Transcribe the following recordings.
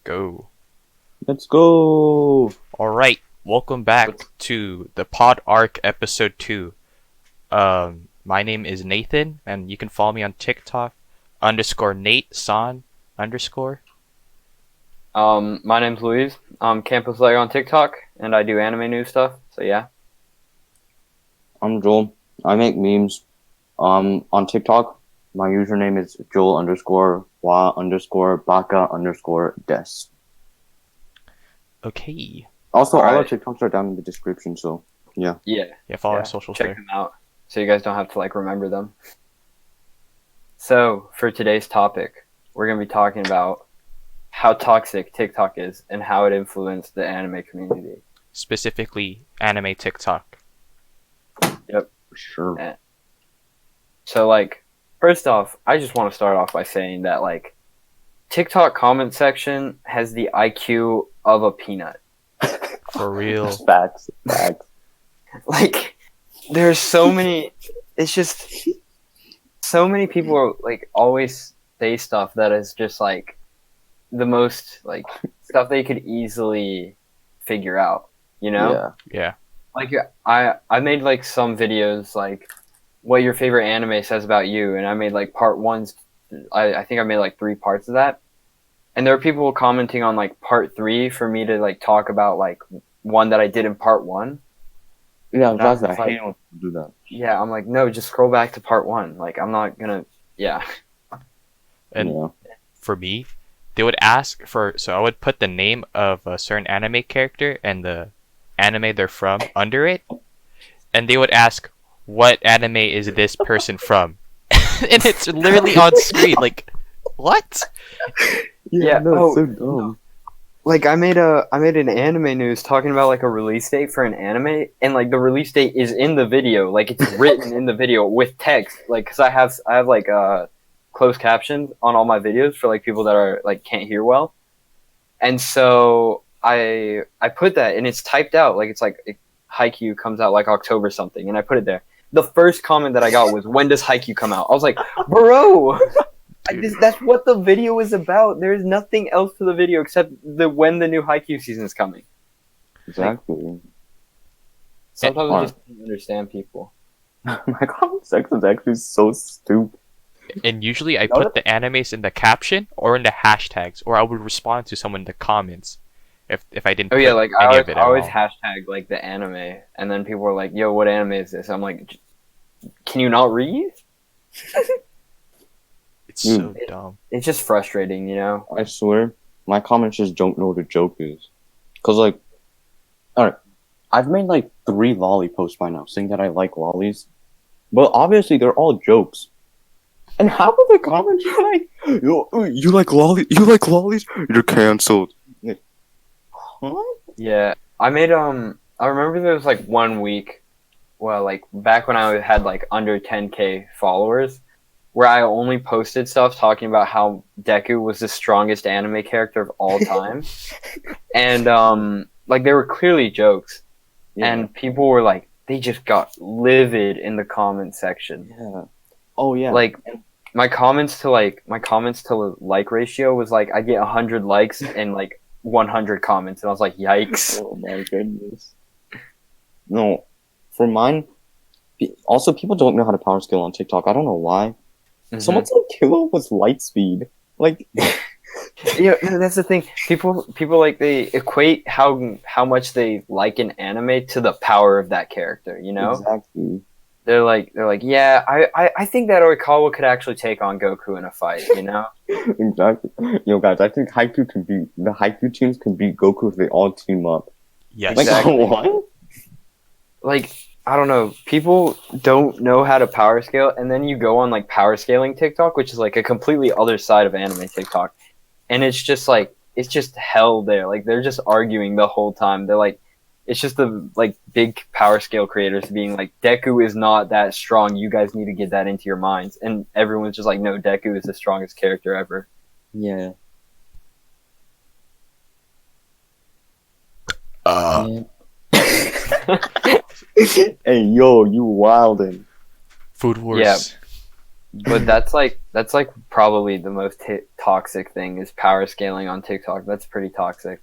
go. Let's go. All right, welcome back to the Pod Arc episode 2. My name is Nathan, and you can follow me on TikTok _Nate San _. My name's Luiz. I'm camposleg on TikTok, and I do anime news stuff. So yeah. I'm Joel. I make memes. On TikTok, my username is Joel_wa_baka_des. Okay. Also, all our Alright. TikToks are down in the description. So yeah. Yeah. Follow Yeah, our socials check there. them out, so you guys don't have to remember them. So for today's topic, we're gonna be talking about how toxic TikTok is and how it influenced the anime community. Specifically, anime TikTok. Sure. So first off, I just want to start off by saying that TikTok comment section has the IQ of a peanut. For real. Facts. There's so many. It's just so many people are always say stuff that is just the most stuff they could easily figure out. You know, Yeah. Yeah. I made some videos what your favorite anime says about you, and I made part ones. I think I made 3 parts of that, and there were people commenting on part 3 for me to talk about one that I did in part 1. Yeah. And I was I like- hate when people do that. Yeah, I'm no, just scroll back to part 1. I'm not gonna. Yeah. And yeah. for me, they would ask for, so I would put the name of a certain anime character and the anime they're from under it, and they would ask, what anime is this person from? And it's literally on screen, what? Yeah, No, it's oh, so dumb. I made an anime news talking about a release date for an anime, and the release date is in the video, it's written in the video with text, because I have closed captions on all my videos for people that are can't hear well, and so I put that, and it's typed out Haikyuu comes out October something, and I put it there. The first comment that I got was, when does Haikyuu come out? I was like, bro, that's what the video is about. There's nothing else to the video except when the new Haikyuu season is coming. Exactly. Sometimes I just don't understand people. My comment section is actually so stupid. And usually I put the animes in the caption or in the hashtags, or I would respond to someone in the comments if I didn't Oh put yeah, any of it I at always all. hashtag the anime, and then people are like, "Yo, what anime is this?" I'm like, "Can you not read?" It's so dumb. It's just frustrating, you know. I swear, my comments just don't know what a joke is. Cause alright, I've made 3 lolly posts by now saying that I like lollies, but obviously they're all jokes. And half of the comments are like, "Yo, you like lollies? You're canceled." Like, huh? Yeah, I made I remember there was 1 week, well, back when I had under 10K followers, where I only posted stuff talking about how Deku was the strongest anime character of all time, and they were clearly jokes, Yeah. and people were they just got livid in the comment section. Yeah. Oh yeah. My comments to like ratio was I get 100 likes and 100 comments, and I was like, yikes. Oh my goodness. No, for mine. Also, people don't know how to power scale on TikTok. I don't know why. Mhm. Someone said Kilo was light speed. Yeah, no, that's the thing. People they equate how much they like an anime to the power of that character. You know, Exactly. they're like, yeah, I think that Oikawa could actually take on Goku in a fight. You know, Exactly. Yo, guys, I think the Haikyuu teams can beat Goku if they all team up. Yes. Exactly. What? I don't know. People don't know how to power scale, and then you go on power scaling TikTok, which is a completely other side of anime TikTok, and it's just it's just hell there. They're just arguing the whole time. They're it's just the big power scale creators being Deku is not that strong. You guys need to get that into your minds, and everyone's just no, Deku is the strongest character ever. Yeah. Hey, yo, you wildin'. Food Wars. Yeah. But that's probably the most toxic thing is power scaling on TikTok. That's pretty toxic.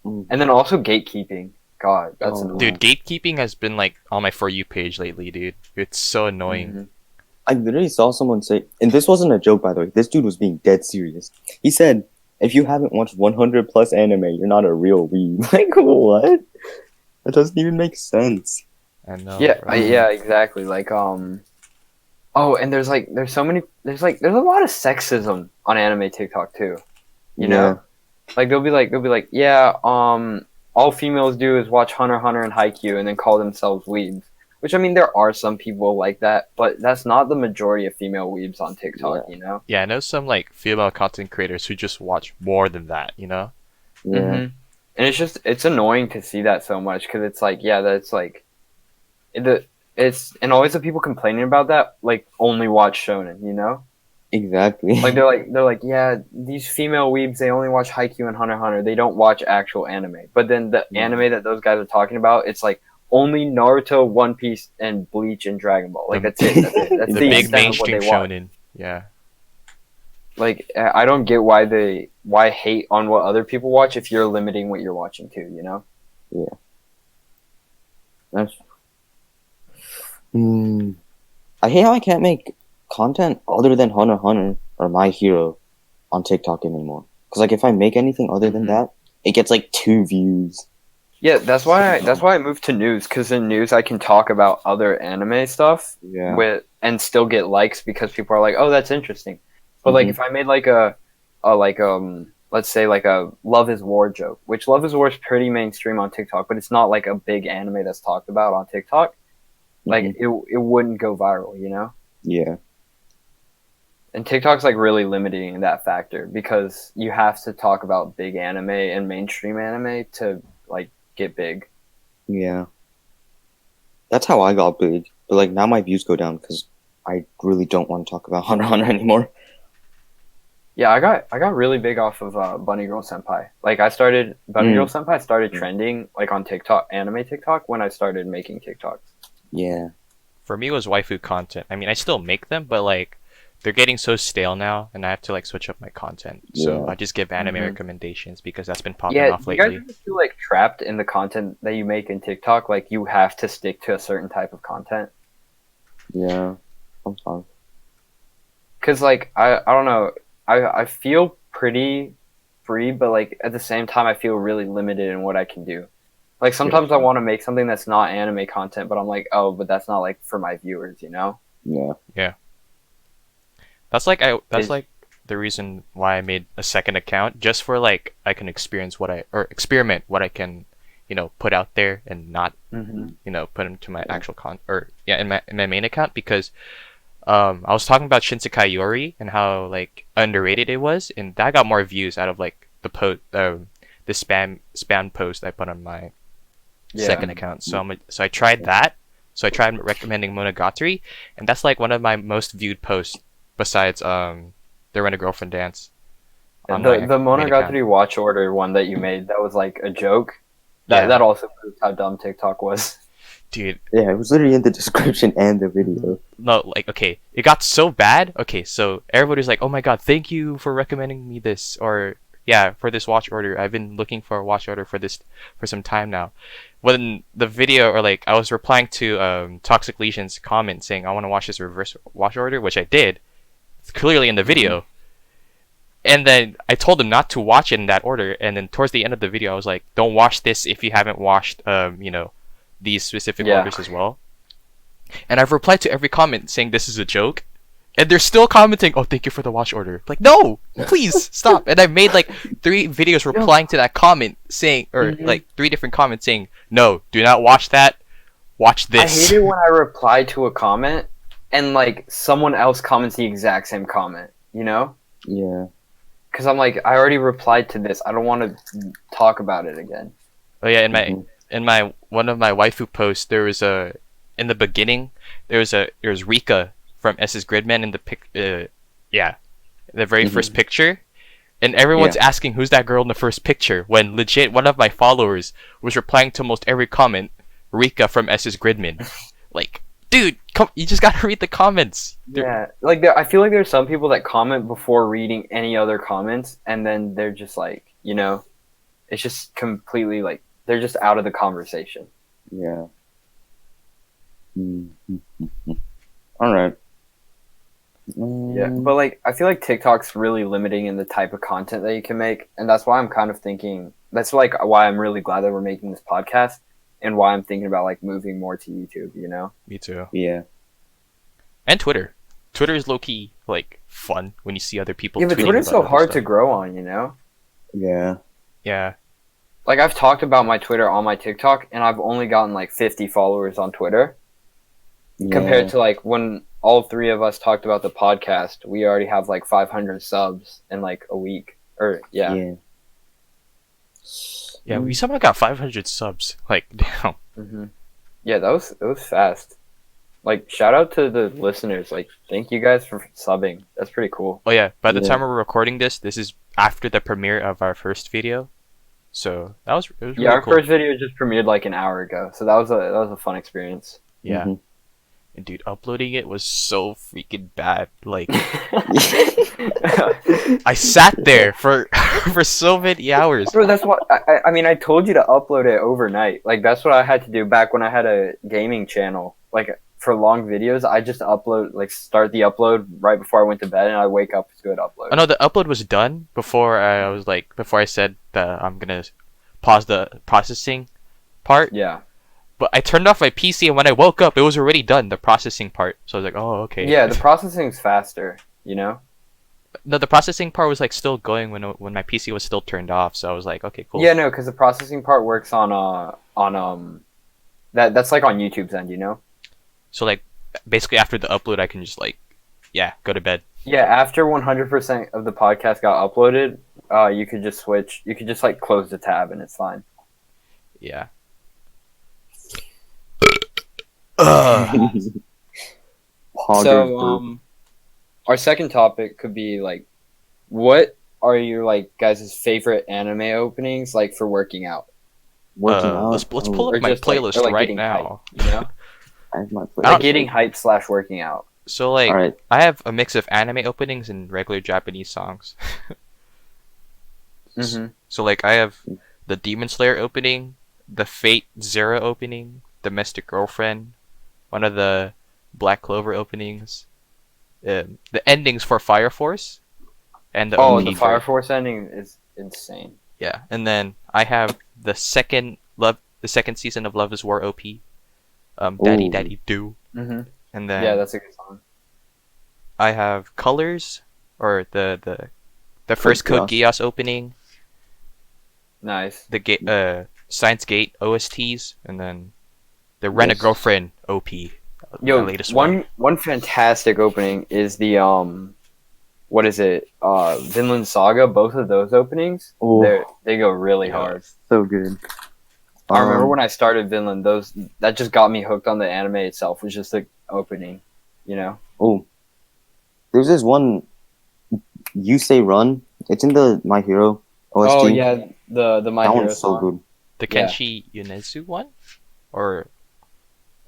Mm. And then also gatekeeping. God, that's Oh. annoying. Dude, gatekeeping has been like on my For You page lately, dude. It's so annoying. Mhm. I literally saw someone say, and this wasn't a joke, by the way. This dude was being dead serious. He said, "If you haven't watched 100 plus anime, you're not a real weeb." Like, what? That doesn't even make sense. I know. Yeah, bro. yeah, exactly. Like, oh, and there's a lot of sexism on anime TikTok too. You know, like they'll be like, yeah, all females do is watch Hunter x Hunter and Haikyuu and then call themselves weebs. Which, I mean, there are some people like that, but that's not the majority of female weebs on TikTok. Yeah. You know. Yeah, I know some like female content creators who just watch more than that, you know? Yeah. Mhm. And it's annoying to see that so much because it's like, yeah, that's like and always the people complaining about that like only watch shonen, you know? Exactly. Like they're like, yeah, these female weebs, they only watch Haikyuu and Hunter x Hunter. They don't watch actual anime. But then the anime that those guys are talking about, it's like only Naruto, One Piece, and Bleach and Dragon Ball. Like that's it. That's The the big extent of what mainstream they watch. shonen. Yeah. Like I don't get why hate on what other people watch if you're limiting what you're watching too, you know? That's... I hate how I can't make content other than Hunter x Hunter or My Hero on TikTok anymore. Because like if I make anything other than that, it gets like 2 views. Yeah, that's why I moved to news, because in news I can talk about other anime stuff Yeah. and still get likes because people are like, oh, that's interesting. But like if I made like let's say like a Love is War joke, which Love is War is pretty mainstream on TikTok, but it's not like a big anime that's talked about on TikTok. Like it wouldn't go viral, you know? Yeah. And TikTok's like really limiting that factor because you have to talk about big anime and mainstream anime to like get big. Yeah. That's how I got big. But like now my views go down because I really don't want to talk about Hunter x Hunter anymore. Yeah, I got really big off of Bunny Girl Senpai. Like Bunny Girl Senpai started trending like on TikTok, anime TikTok, when I started making TikToks. Yeah. For me, it was waifu content. I mean, I still make them, but like they're getting so stale now, and I have to like switch up my content. So Yeah. I just give anime recommendations because that's been popping Yeah, off you guys lately. ever feel like trapped in the content that you make in TikTok? Like you have to stick to a certain type of content. Yeah. Sometimes. Cause like I don't know, I feel pretty free, but like at the same time I feel really limited in what I can do. Like sometimes I want to make something that's not anime content, but I'm like, oh, but that's not like for my viewers, you know? Yeah. That's like the reason why I made a second account, just for like I can experiment what I can, you know, put out there and not, you know, put into my actual in my main account, because I was talking about Shinsekai Yori and how like underrated it was, and that got more views out of like the spam post I put on my second account. So I tried that. So I tried recommending Monogatari, and that's like one of my most viewed posts besides the Rent a Girlfriend Dance. The Monogatari watch order one that you made, that was like a joke. That also proves how dumb TikTok was. Dude. Yeah, it was literally in the description and the video. No, like, okay, it got so bad. Okay, so everybody's like, oh my god, thank you for recommending me this, or yeah, for this watch order. I've been looking for a watch order for this for some time now. When the video, or like, I was replying to Toxic Lesion's comment saying I want to watch this reverse watch order, which I did. It's clearly in the video. And then I told him not to watch it in that order, and then towards the end of the video I was like, don't watch this if you haven't watched you know, these specific orders as well. And I've replied to every comment saying this is a joke, and they're still commenting, oh, thank you for the watch order. Like, no, please stop. And I've made like 3 videos replying to that comment saying, or like 3 different comments saying, no, do not watch that, watch this. I hate it when I reply to a comment and like someone else comments the exact same comment, you know? Yeah. Because I'm like, I already replied to this, I don't want to talk about it again. Oh yeah, in my one of my waifu posts, there was in the beginning there was Rika from S's Gridman in the the very first picture, and everyone's asking who's that girl in the first picture, when legit one of my followers was replying to almost every comment, Rika from S's Gridman. Like, dude, You just gotta read the comments. Yeah, like I feel like there's some people that comment before reading any other comments, and then they're just like, it's just completely like they're just out of the conversation. Yeah. All right. Yeah, but like I feel like TikTok's really limiting in the type of content that you can make, and that's why I'm kind of thinking. That's like why I'm really glad that we're making this podcast, and why I'm thinking about like moving more to YouTube. Me too. Yeah. And Twitter. Twitter is low key like fun when you see other people. Yeah, but tweeting Twitter's about so other hard to stuff. grow on. Yeah. Yeah. Like I've talked about my Twitter on my TikTok, and I've only gotten like 50 followers on Twitter. Compared to like when all three of us talked about the podcast, we already have like 500 subs in like a week. Yeah. Yeah, we somehow got 500 subs. Like, damn. Mm-hmm. Yeah, that was fast. Like, shout out to the listeners. Like, thank you guys for subbing. That's pretty cool. Oh yeah, by the Yeah. time we're recording this is after the premiere of our first video. So it was really Our cool. first video just premiered like an hour ago, so that was a fun experience. Yeah. Mhm. And dude, uploading it was so freaking bad. Like, I sat there for for so many hours. Bro, that's what I mean. I told you to upload it overnight. Like that's what I had to do back when I had a gaming channel. Like for long videos, I just start the upload right before I went to bed, and I wake up to go to upload. Oh no, the upload was done before I said that I'm gonna pause the processing part. Yeah. But I turned off my PC, and when I woke up, it was already done, the processing part. So I was like, oh, okay. Yeah, the processing's faster. No, the processing part was like still going when my PC was still turned off. So I was like, okay, cool. Yeah, no, because the processing part works on that's like on YouTube's end, So like, basically after the upload, I can just like, yeah, go to bed. Yeah, after 100% of the podcast got uploaded, you could just switch. You could just like close the tab and it's fine. Yeah. So, our second topic could be like, what are your like guys' favorite anime openings like for working out? Working out. Let's pull Or up my just, like- playlist or, like, right getting now. I have my Like getting hype / working out. So like, All right. I have a mix of anime openings and regular Japanese songs. Mm-hmm. So like, I have the Demon Slayer opening, the Fate Zero opening, Domestic Girlfriend, one of the Black Clover openings, the endings for Fire Force, and the Oh, OP the for- Fire Force ending is insane. Yeah, and then I have the second season of Love Is War OP, Daddy Ooh. Daddy Do, Mm-hmm. and then Yeah, that's a good song. I have Colors, or the first Code Geass opening, Nice. the Science Gate OSTs, and then the Rent a Yes. Girlfriend OP. Yo, the latest one. one fantastic opening is the what is it? Vinland Saga. Both of those openings, Oh. they go really Yeah. hard. So good. I remember when I started Vinland, that just got me hooked on the anime itself. Was just the opening, Oh, there's this one. You Say Run. It's in the My Hero OST. Oh yeah, the My that Hero one's so song. good. The Yeah. Kenshi Yonezu one, or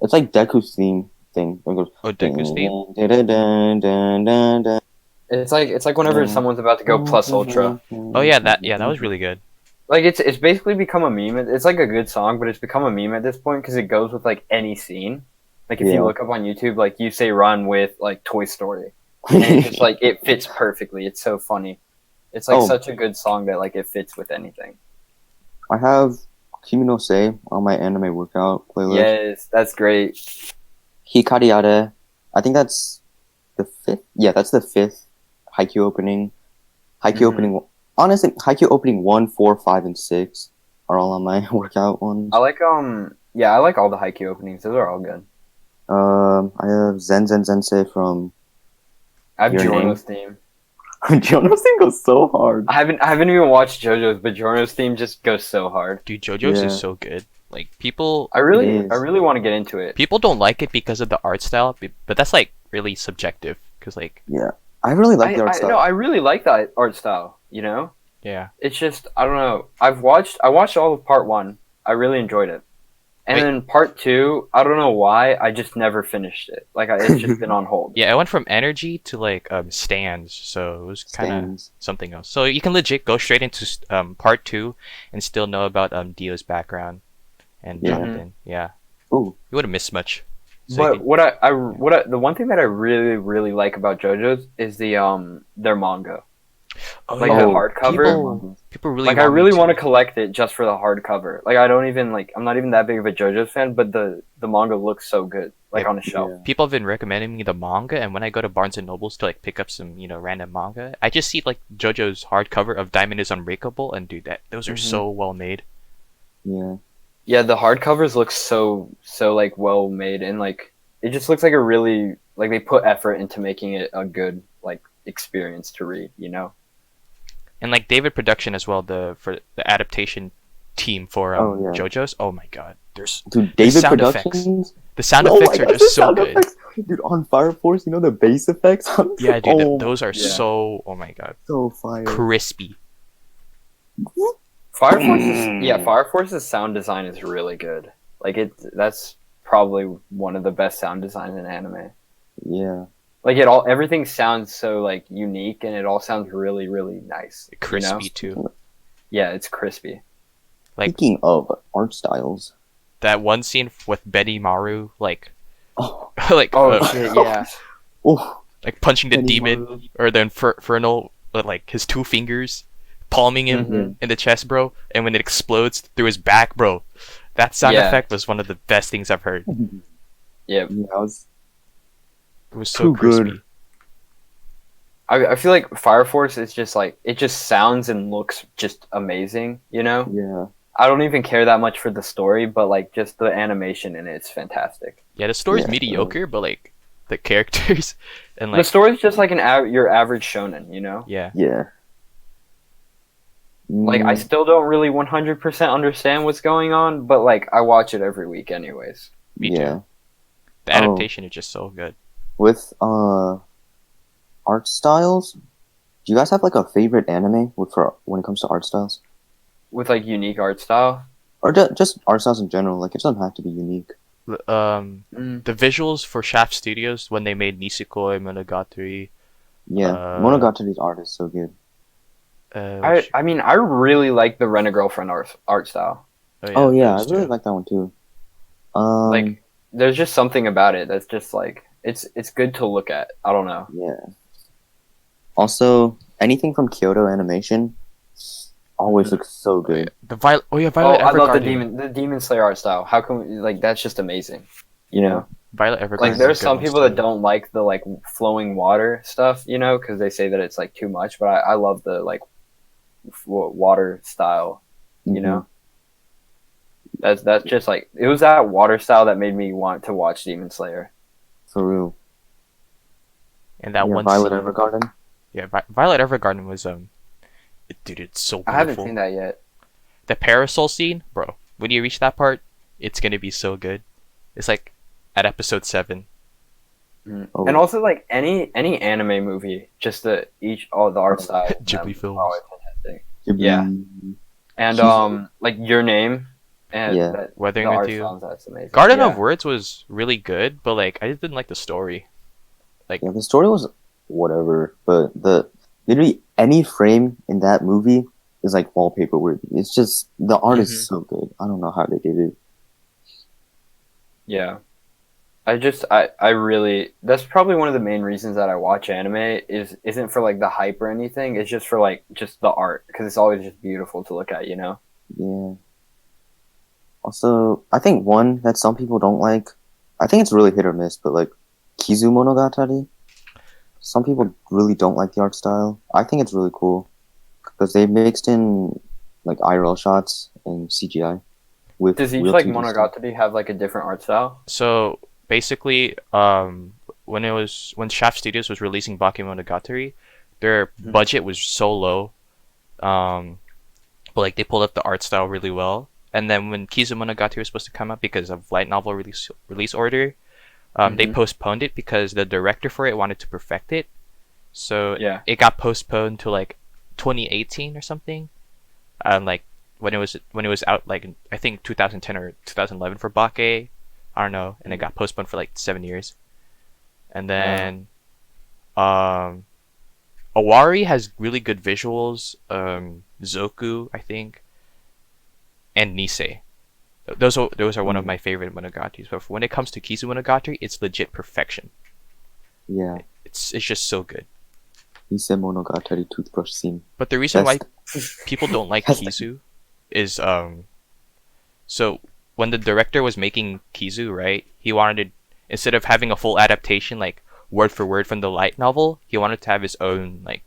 It's like Deku's theme thing. It goes. Deku's theme. Dun-dun-dun-dun-dun-dun. It's like whenever someone's about to go plus ultra. Oh yeah, that was really good. Like it's basically become a meme. It's like a good song, but it's become a meme at this point because it goes with like any scene. Like if Yeah. you look up on YouTube, like You Say Run with like Toy Story, and it's just like it fits perfectly. It's so funny. It's like Oh. such a good song that like it fits with anything. I have Kimi no Se on my anime workout playlist. Yes, that's great. Hikari Are. I think that's the fifth. Yeah, that's the fifth Haikyuu opening. Haikyuu Mhm. opening. Honestly, Haikyuu opening 1, 4, 5, and 6 are all on my workout ones. I like I like all the Haikyuu openings. Those are all good. I have Zen Zen Zensei from I have Your Name? Giorno's theme. Jono's thing goes so hard. I haven't even watched JoJo's, but Giorno's theme just goes so hard. Dude, JoJo's Yeah. is so good. Like people I It really is. want to get into it. people don't like it because of the art style, but that's like really subjective. Cause like, I really like the art I style. no, I really like that art style. yeah, It's just I don't know. I watched all of part 1. I really enjoyed it. And Wait. then part 2, I don't know why, I just never finished it. Like it's just been on hold. Yeah, it went from energy to like stands, so it was kind of Stands. something else. So you can legit go straight into part 2 and still know about Dio's background and Yeah. jump in. Yeah, Ooh. you wouldn't miss much. So you But can- the one thing that I really really like about JoJo's is their manga, oh, like yeah. the hardcover. People really Like I want me really to- want to collect it just for the hardcover. Like I don't even like I'm not even that big of a JoJo's fan, but the manga looks so good, like Yeah. on a shelf. Yeah. People have been recommending me the manga, and when I go to Barnes and Nobles to like pick up some, random manga, I just see like JoJo's hardcover of Diamond is Unbreakable, and dude, those are Mhm. so well made. Yeah. Yeah, the hardcovers look so like well made, and like it just looks like a really like they put effort into making it a good like experience to read. You know. And like David Production as well, for the adaptation team for Oh, yeah. JoJo's. Oh my god, there's Dude, David sound effects. Productions. the sound Oh effects my are God, just the so sound good. effects. Dude, on Fire Force, the bass effects. Yeah, dude, Oh, those are Yeah. so. Oh my god, so fire. crispy. Fire Force's sound design is really good. Like that's probably one of the best sound designs in anime. Yeah. Like everything sounds so like unique, and it all sounds really really nice. Crispy too. Yeah, it's crispy. Like- Speaking of art styles. That one scene with Betty Maru, like, Oh. like, Shit, yeah. Oh. like punching the Betty demon Maru. or the infernal, with, like his two fingers, palming him Mhm. in the chest, bro. And when it explodes through his back, bro, that sound Yeah. effect was one of the best things I've heard. Yeah, Yeah, I was It was so Too crispy. good. I feel like Fire Force is just like it just sounds and looks just amazing. You know, yeah. I don't even care that much for the story, but like just the animation in it's fantastic. Yeah, the story's Yeah. mediocre, but like the characters and The like story's just like your average shonen. You know. yeah. Yeah. Like I still don't really 100% understand what's going on, but like I watch it every week anyways. Me yeah. too. The adaptation is just so good. With art styles, do you guys have like a favorite anime when it comes to art styles? With like unique art style. Or just art styles in general, like it doesn't have to be unique. The visuals for Shaft Studios when they made Nisekoi Monogatari. Yeah. Monogatari's art is so good. I mean I really like the Rent a Girlfriend art style. Oh yeah, I those really two. like that one too. Like there's just something about it that's just like it's good to look at. I don't know. Yeah. Also, anything from Kyoto Animation always looks so good. The Violet. Oh yeah, Oh, Violet I love Evergarden. the Demon Slayer art style. How can we, like that's just amazing. You know, Violet Evergarden. like is there's a good some one people too. that don't like the like flowing water stuff, you know, because they say that it's like too much. But I love the like water style. You know, that's just like it was that water style that made me want to watch Demon Slayer. For real. And that Yeah, one Violet scene- Evergarden. Yeah, Violet Evergarden was dude, it's so beautiful. I haven't seen that yet. The parasol scene, bro. When you reach that part, it's gonna be so good. It's like at episode 7. Oh. And also like any anime movie, just all the art style. Ghibli films. Always fantastic. Ghibli. Yeah. And like Your Name and Yeah. that, Weathering the with art You. styles, that's amazing. Garden yeah. of Words was really good, but like I just didn't like the story. Yeah, the story was whatever, but literally any frame in that movie is like wallpaper worthy. It's just the art is so good. I don't know how they did it. Yeah. I really that's probably one of the main reasons that I watch anime isn't for like the hype or anything. It's just for like just the art because it's always just beautiful to look at, you know. Yeah. Also, I think one that some people don't like, I think it's really hit or miss, but like Kizumonogatari, some people really don't like the art style. I think it's really cool because they mixed in like IRL shots and CGI with. Does each real like 2D stuff. Monogatari have like a different art style? So basically, when Shaft Studios was releasing Bakemonogatari, their budget was so low, but like they pulled up the art style really well. And then when Kizumonogatari was supposed to come out because of light novel release order, they postponed it because the director for it wanted to perfect it. So Yeah. it got postponed to like 2018 or something. And like when it was out like I think 2010 or 2011 for Bake. I don't know, and it got postponed for like 7 years. And then Owari has really good visuals. Zoku, I think, and Nisei. Those are one of my favorite monogatari. But when it comes to Kizumonogatari, it's legit perfection. Yeah. It's just so good. Kizumonogatari toothbrush scene. But the reason why Best. people don't like Best. Kizu is so when the director was making Kizu, right, he wanted, instead of having a full adaptation like word for word from the light novel, he wanted to have his own like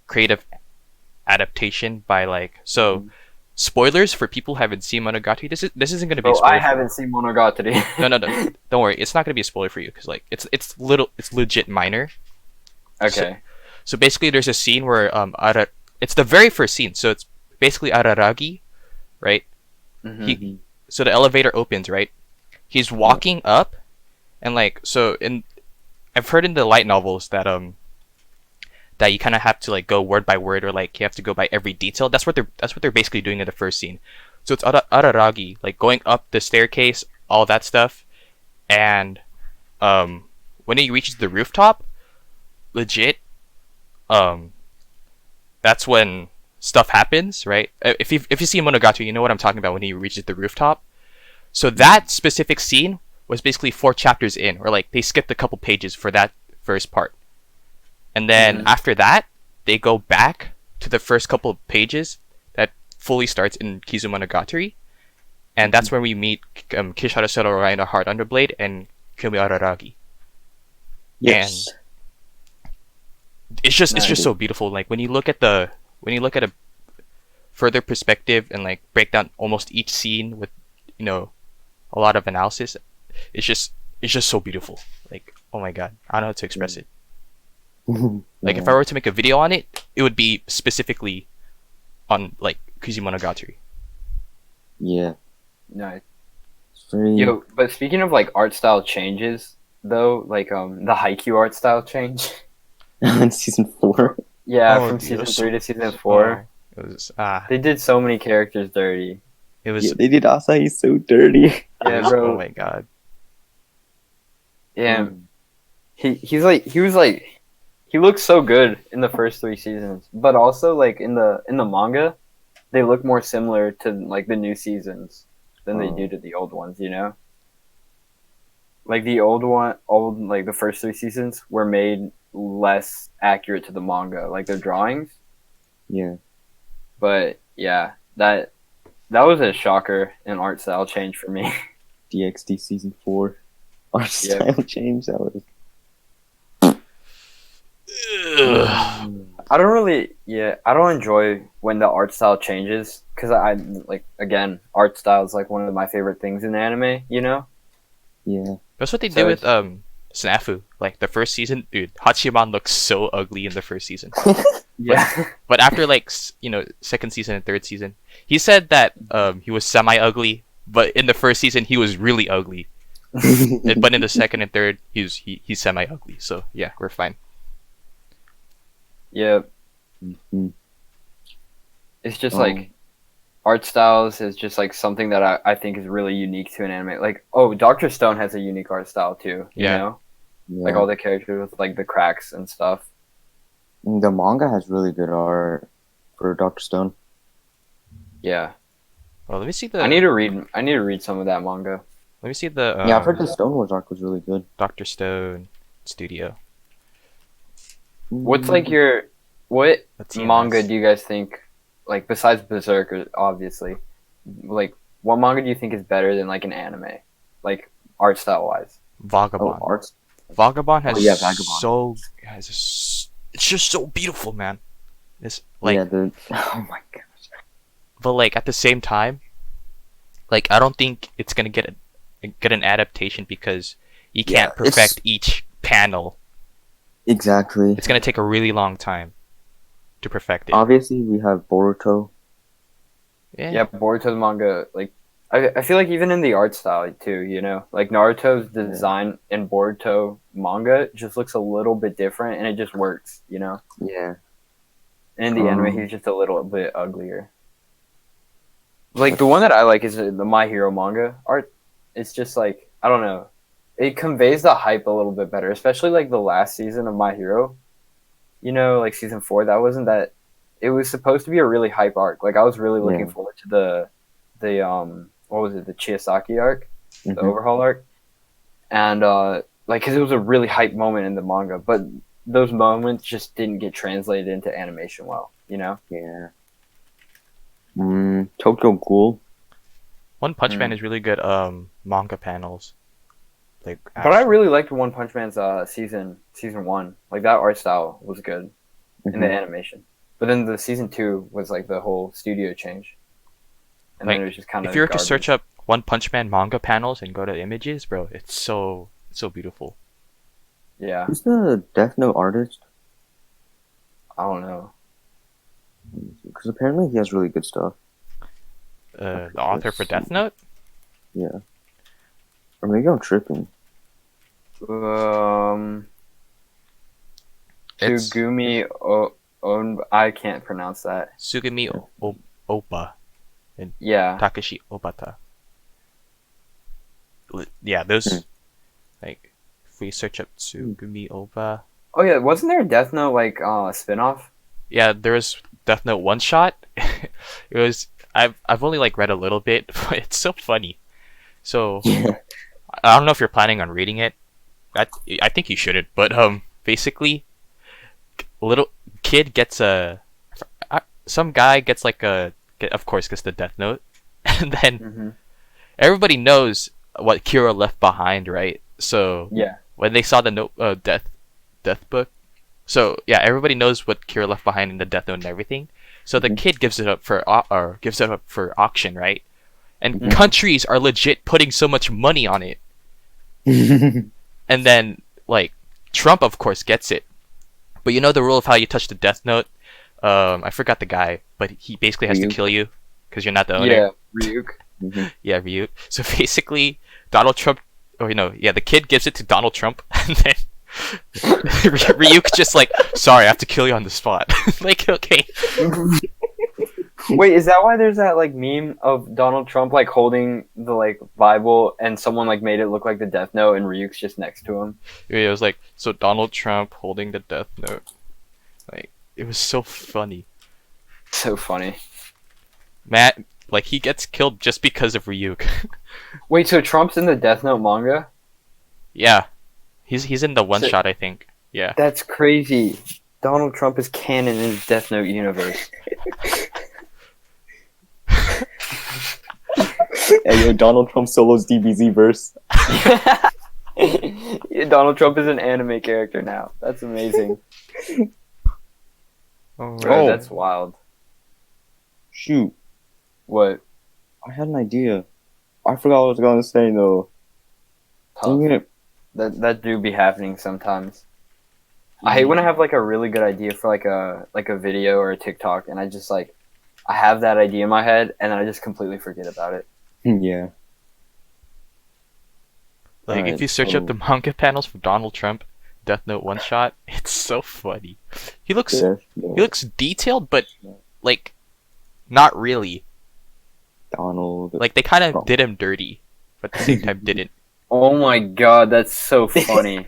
creative adaptation by like spoilers for people who haven't seen Monogatari. This isn't going to be a spoiler. I haven't seen Monogatari. No, don't worry, it's not going to be a spoiler for you because like it's legit minor. Okay. So basically there's a scene where it's the very first scene, so it's basically Araragi, right? Mm-hmm. So the elevator opens, right? He's walking up, and like I've heard in the light novels that that you kind of have to like go word by word, or like you have to go by every detail. That's what they're basically doing in the first scene. So it's Araragi like going up the staircase, all that stuff, and when he reaches the rooftop, legit, that's when stuff happens, right? If you see Monogatari, you know what I'm talking about when he reaches the rooftop. So that specific scene was basically 4 chapters in, or like they skipped a couple pages for that first part. And then after that, they go back to the first couple of pages that fully starts in Kizumonogatari. And that's when we meet Kishara Serorai, the Heart Underblade, and Kyomi Araragi. Yes. And it's just so beautiful. Like when you look at a further perspective and like break down almost each scene with, you know, a lot of analysis, it's just so beautiful. Like, oh my god, I don't know how to express it. Like if I were to make a video on it, it would be specifically on like Kizumonogatari. Yeah. Nice. It's very... Yo, but speaking of like art style changes, though, like the Haikyuu art style change. in season 4. Yeah, Oh, from dude, season that's 3 to season 4. It was They did so many characters dirty. it was Yeah, they did Asahi so dirty. Yeah, bro. oh my god. Yeah, he looks so good in the first 3 seasons, but also like in the manga, they look more similar to like the new seasons than they do to the old ones. You know, like the like the first 3 seasons were made less accurate to the manga, like their drawings. Yeah. But yeah, that was a shocker in art style change for me. DxD season 4. Art style change, that was... I don't enjoy when the art style changes, because I like, again, art style is like one of my favorite things in anime, you know? Yeah. That's what they did with Snafu. Like the first season, dude, Hachiman looks so ugly in the first season. Yeah. But after like second season and third season, he said that he was semi ugly, but in the first season he was really ugly. But in the second and third, he's semi ugly. So yeah, we're fine. Yeah. Mm-hmm. It's just like art styles is just like something that I think is really unique to an anime. Like, Dr. Stone has a unique art style too. You know? Yeah. Like all the characters with like the cracks and stuff. The manga has really good art for Dr. Stone. Yeah. Well, let me see the. I need to read some of that manga. Let me see the. Yeah, I've heard the Stone Wars arc was really good. Dr. Stone Studio. What's like what Let's see manga this. do you guys think, like besides Berserk, obviously, like what manga do you think is better than like an anime, like art style wise? Vagabond. Art? Vagabond has Vagabond. it's just so beautiful, man. It's like, oh my gosh. but like at the same time, like I don't think it's gonna get an adaptation because you can't perfect each panel. Exactly. It's gonna take a really long time to perfect it. Obviously, we have Boruto. Yeah, Boruto's manga, like I feel like even in the art style too, you know, like Naruto's design in Boruto manga just looks a little bit different, and it just works, you know. Yeah. And in the anime, he's just a little bit uglier. Like the one that I like is the My Hero manga art. It's just like I don't know. It conveys the hype a little bit better, especially like the last season of My Hero. You know, like season 4. That wasn't that. It was supposed to be a really hype arc. Like I was really looking forward to the what was it, the Chiyosaki arc, the overhaul arc, and like because it was a really hype moment in the manga, but those moments just didn't get translated into animation well. You know? Yeah. Tokyo Ghoul. One Punch Man is really good manga panels. Like, but I really liked One Punch Man's season 1. Like that art style was good in the animation. But then the season 2 was like the whole studio change. And like, then it was just kind of if you were to search up One Punch Man manga panels and go to images, bro, it's so beautiful. Yeah. Who's the Death Note artist? I don't know. Because apparently he has really good stuff. The author for Death Note? Yeah. Or maybe I'm tripping. Tsugumi I can't pronounce that. Sugumi Opa. And Yeah. Takashi Obata. Yeah, those like if we search up Tsugumi Oba. Oh yeah, wasn't there a Death Note like spin-off? Yeah, there was Death Note one shot. It was I've only like read a little bit, but it's so funny. So I don't know if you're planning on reading it. I think you shouldn't, but basically a little kid gets some guy gets like of course gets the Death Note, and then everybody knows what Kira left behind, right? So yeah, when they saw the note death book, so yeah, everybody knows what Kira left behind in the Death Note and everything. So the kid gives it up for auction, right? And countries are legit putting so much money on it. And then like Trump of course gets it. But you know the rule of how you touch the Death Note? I forgot the guy, but he basically has to kill you because you're not the owner. Yeah, Ryuk. Yeah, Ryuk. So basically, Donald Trump, the kid gives it to Donald Trump, and then Ryuk just like, sorry, I have to kill you on the spot. Like, okay. Wait, is that why there's that like meme of Donald Trump like holding the like Bible and someone like made it look like the Death Note and Ryuk's just next to him? Yeah, it was like, so Donald Trump holding the Death Note. Like, it was so funny. So funny. Matt, like, he gets killed just because of Ryuk. Wait, so Trump's in the Death Note manga? Yeah. He's in the one shot, I think. Yeah. That's crazy. Donald Trump is canon in the Death Note universe. Hey, yo, Donald Trump solos DBZ verse. Yeah, Donald Trump is an anime character now. That's amazing. Bro, that's wild. Shoot. What? I had an idea. I forgot what I was going to say, though. Dang it. That do be happening sometimes. I hate when I have like a really good idea for like a video or a TikTok, and I just like I have that idea in my head, and then I just completely forget about it. Yeah. Like, if you search up the manga panels for Donald Trump, Death Note one shot, it's so funny. He looks detailed, but like not really. Donald. Like, they kind of did him dirty, but at the same time didn't. Oh my god, that's so funny.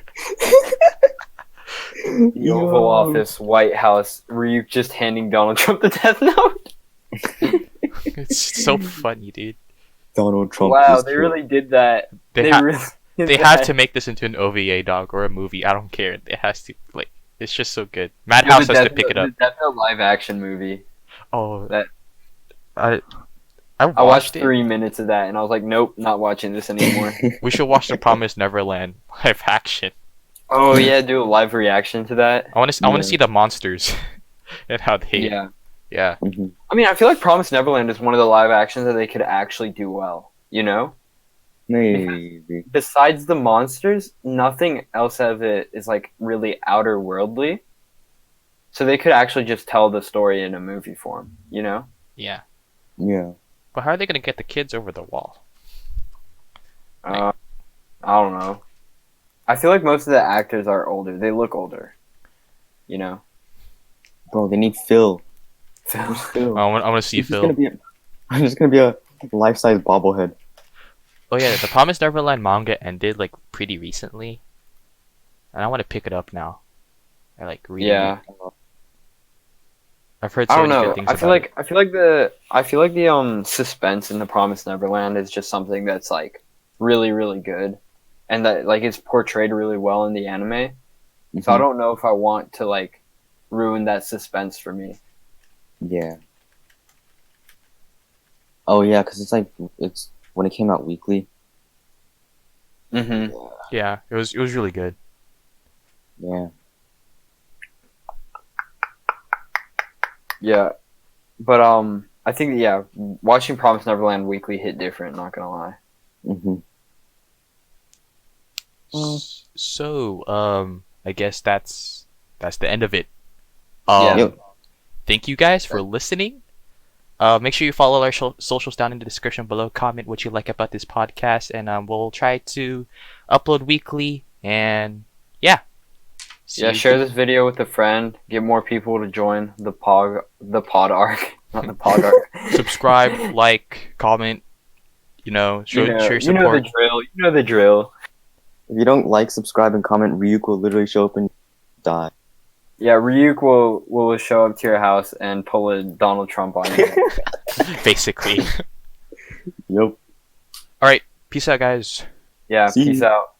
The Oval Office, White House, Ryuk just handing Donald Trump the Death Note. It's so funny, dude. Donald Trump. Wow, they really did that. They have to make this into an OVA, dog, or a movie. I don't care. It has to, like, it's just so good. Madhouse has to pick it up. The Death Note live action movie. Oh, that I watched 3 minutes of that, and I was like, nope, not watching this anymore. We should watch The Promised Neverland live action. Oh yeah, do a live reaction to that. I want to see the monsters and how they. Yeah. I mean, I feel like Promised Neverland is one of the live actions that they could actually do well. You know? Maybe. Besides the monsters, nothing else of it is like really outer worldly. So they could actually just tell the story in a movie form. You know? Yeah. Yeah. But how are they gonna get the kids over the wall? I don't know. I feel like most of the actors are older. They look older. You know? Bro, they need Phil. Phil. I want to see Phil. I'm just gonna be a life-size bobblehead. Oh yeah, the Promised Neverland manga ended like pretty recently, and I want to pick it up now. I like reading Yeah. it. I've heard I so don't many know. good things I feel about it. like the suspense in the Promised Neverland is just something that's like really really good, and that like it's portrayed really well in the anime. So I Mhm. don't know if I want to like ruin that suspense for me. Yeah. Oh yeah, because it's when it came out weekly. Mm-hmm. Yeah, it was really good. Yeah. Yeah, but I think watching Promised Neverland weekly hit different. Not gonna lie. Mhm. So, I guess that's the end of it. Yeah. Yep. Thank you guys for listening. Make sure you follow our socials down in the description below. Comment what you like about this podcast, and we'll try to upload weekly. And yeah, see you. Share this video with a friend. Get more people to join the pod arc, not the pod arc. Subscribe, like, comment. Show You know your the support. drill. You know the drill. If you don't like, subscribe, and comment, Ryuk will literally show up and die. Yeah, Ryuk will show up to your house and pull a Donald Trump on you. Basically. Yep. All right, peace out, guys. Yeah, See peace you. out.